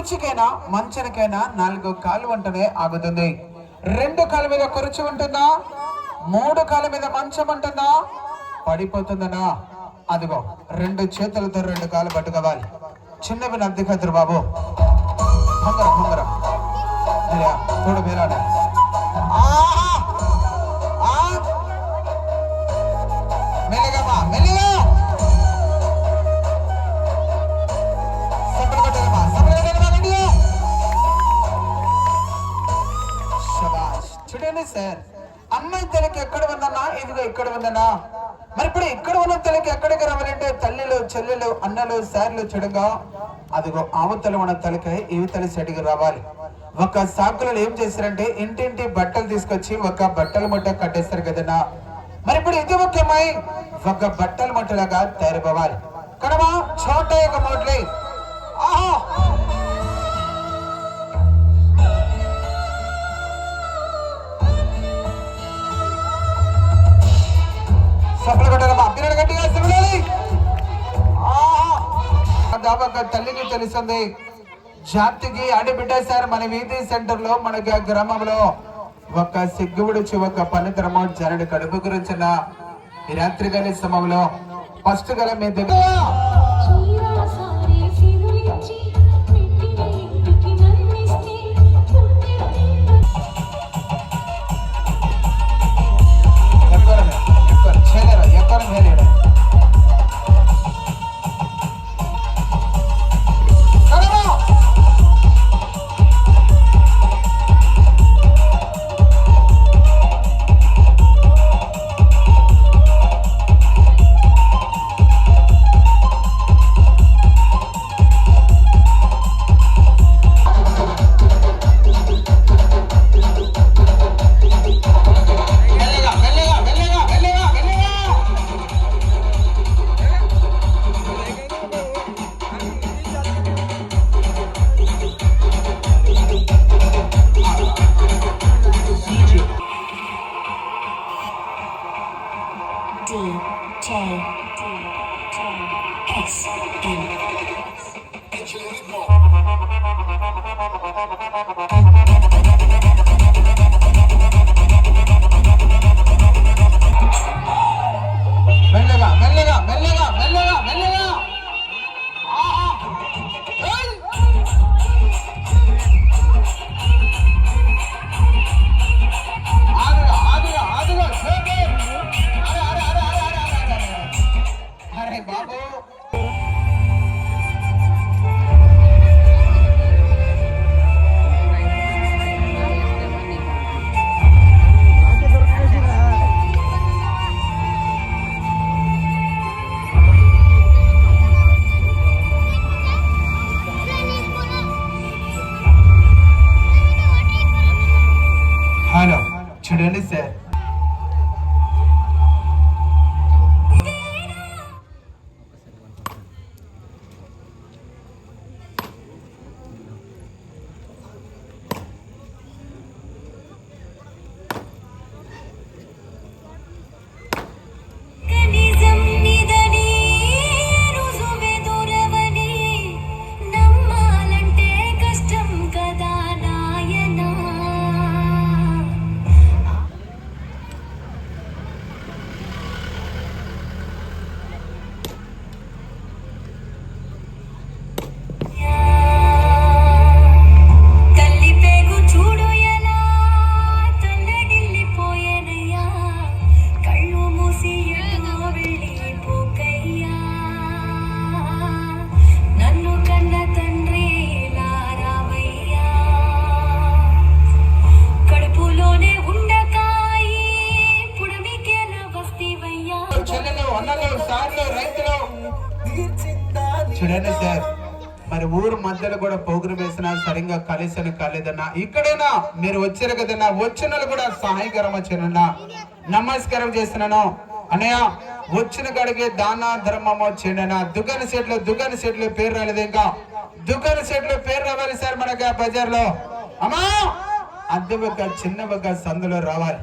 కుర్చీకైనా మంచానికైనా 4 కాళ్ళు వెంటనే ఆగుతుంది. 2 కాళ్ళ మీద కుర్చీ ఉంటుందా, 3 కాళ్ళ మీద మంచం ఉంటుందా, పడిపోతుందనా? అదిగో 2 చేతులతో 2 కాళ్ళు పట్టుకోవాలి. చిన్నవి నద్దికద్రు బాబు, హంగరం తోడు మేలాడ మెల్లగమ్మా, మెల్లగా చూడండి సార్, అమ్మాయి తలకి ఎక్కడ ఉందన్నా, ఇదిగో ఇక్కడ ఉందన్నా. మరి ఇప్పుడు ఇక్కడ ఉన్న తలకి ఎక్కడికి రావాలంటే తల్లిలు, చెల్లెలు, అన్నలు, సార్లు చూడగా అదిగో అవతల ఉన్న తలకి ఇవతల సైడ్కి రావాలి. ఒక సాకులలో ఏం చేస్తారంటే ఇంటింటి బట్టలు తీసుకొచ్చి ఒక బట్టల ముట్ట కట్టేస్తారు కదన్నా. మరి ఇప్పుడు ఇది ముఖ్యమై ఒక బట్టల ముట్టలాగా తయారైపోవాలి. కడమా చోట ఒక మోట్లే సఫలు కొట్టాలమ్మా, పిల్లలు గట్టిగా సిగ్గులాలి. తల్లికి తెలుస్తుంది, జాతికి ఆడబిడ్డ సార్. మన వీధి సెంటర్ లో, మన గ్రామంలో ఒక సిగ్గు విడిచి ఒక పనితరము జనడి కడుపు గురించిన ఈ రాత్రి గల సమయంలో ఫస్ట్ గల మీ దగ్గర చూడండి సార్. చూడండి సార్, మరి ఊరు మధ్యలో కూడా ప్రోగ్రాం వేసినా సరిగ్గా కలిసి కాలేదన్నా. ఇక్కడైనా మీరు వచ్చారు కదన్నా, వచ్చిన కూడా సహాయకరం వచ్చానన్నా, నమస్కారం చేస్తున్నాను అన్నయ్య. వచ్చిన కాడికి దాన ధర్మము చేయండి. దుకాణ సెట్లు పేరు రాలేదు, ఇంకా దుకాణ సెట్లు పేరు రావాలి సార్ మనకి ఆ బజార్ లో. అమ్మా అద్దె ఒక చిన్న ఒక సందులో రావాలి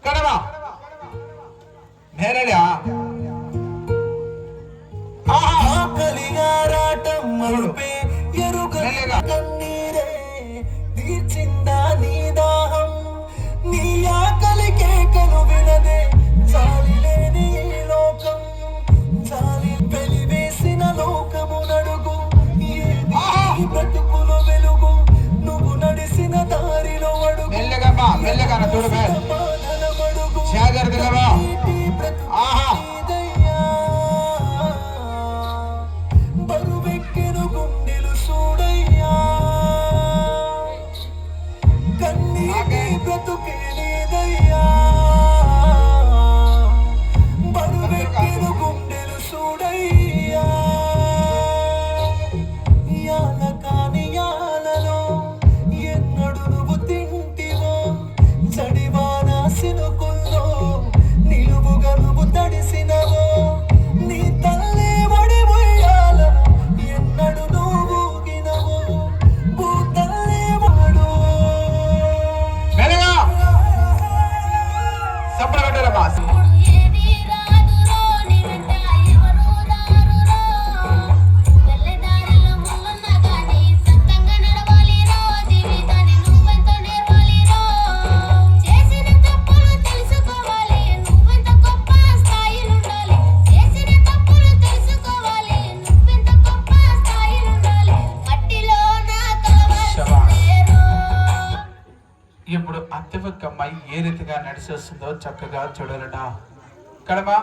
కదమ్మా. మేరడా మెల్లగా తీర్చిందా నీ దాహం నీ ఆకలి కేకలు వినదే జాలి లేని ఈ లోకం జాలి వెలివేసిన లోకము నడుగు ఏది ఈ బ్రతుకులో వెలుగు నువ్వు నడిసిన దారిలో అడుగు మెల్లగా బా, మెల్లగా నా చూడు బే. సమాధానమడుగు జాగ్రత్తగా బా. ఆహా బరువెక్కెను గుండెలు చూడయ్యా కన్నీటి బ్రతుకే నీదయ్యా బరువెక్కెను గుండెలు చూడయ్యా యాల కాని యాలలో ఎన్నడు నువ్వు తింటివో చడివాన సినుకుల్లో నిలువుగా నువ్వు తడిసినవో నీ తల్లి వడి ఉయ్యాలను ఎన్నడు నువ్వు ఊగినవో భూతల్లి వాడు మెల్లగా సప్పుడు కట్టరా బాస్. ఏది రాదురో నీ వెంట ఎవరు రారురో వెళ్ళేదారిలో ముళ్ళున్నా గానీ సక్కంగా నడవాలిరో జీవితాన్ని నువ్వెంతో నేర్వాలిరో చేసిన తప్పులు తెలుసుకోవాలి నువ్వెంత గొప్ప స్థాయిలుండాలి చేసిన తప్పులు తెలుసుకోవాలి నువ్వెంత గొప్ప స్థాయిలుండాలి మట్టిలో నా కలవాల్సిందేరో ఇప్పుడు అత్తవక్క అమ్మాయి ఏ రీతిగా నడిచి వస్తుందో చక్కగా చూడాలట కడమా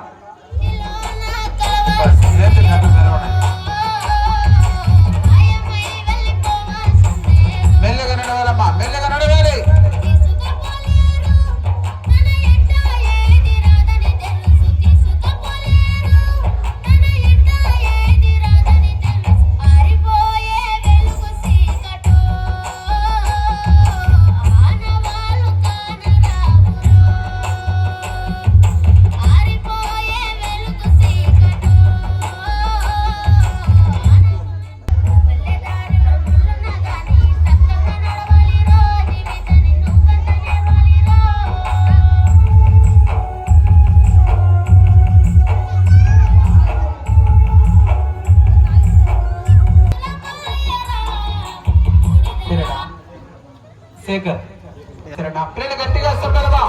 మెల్లగా నడవాలమ్మా, మెల్లగా నడవాలి. శేఖర్ పిల్లలు గట్టిగా చెప్పగలవా,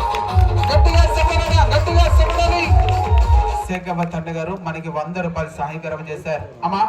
గట్టిగా చెప్పగలరా, గట్టిగా చెప్పాలి. శేఖర్ తండ్రి గారు మనకి 100 రూపాయలు సహాయకరం చేశారు అమ్మా.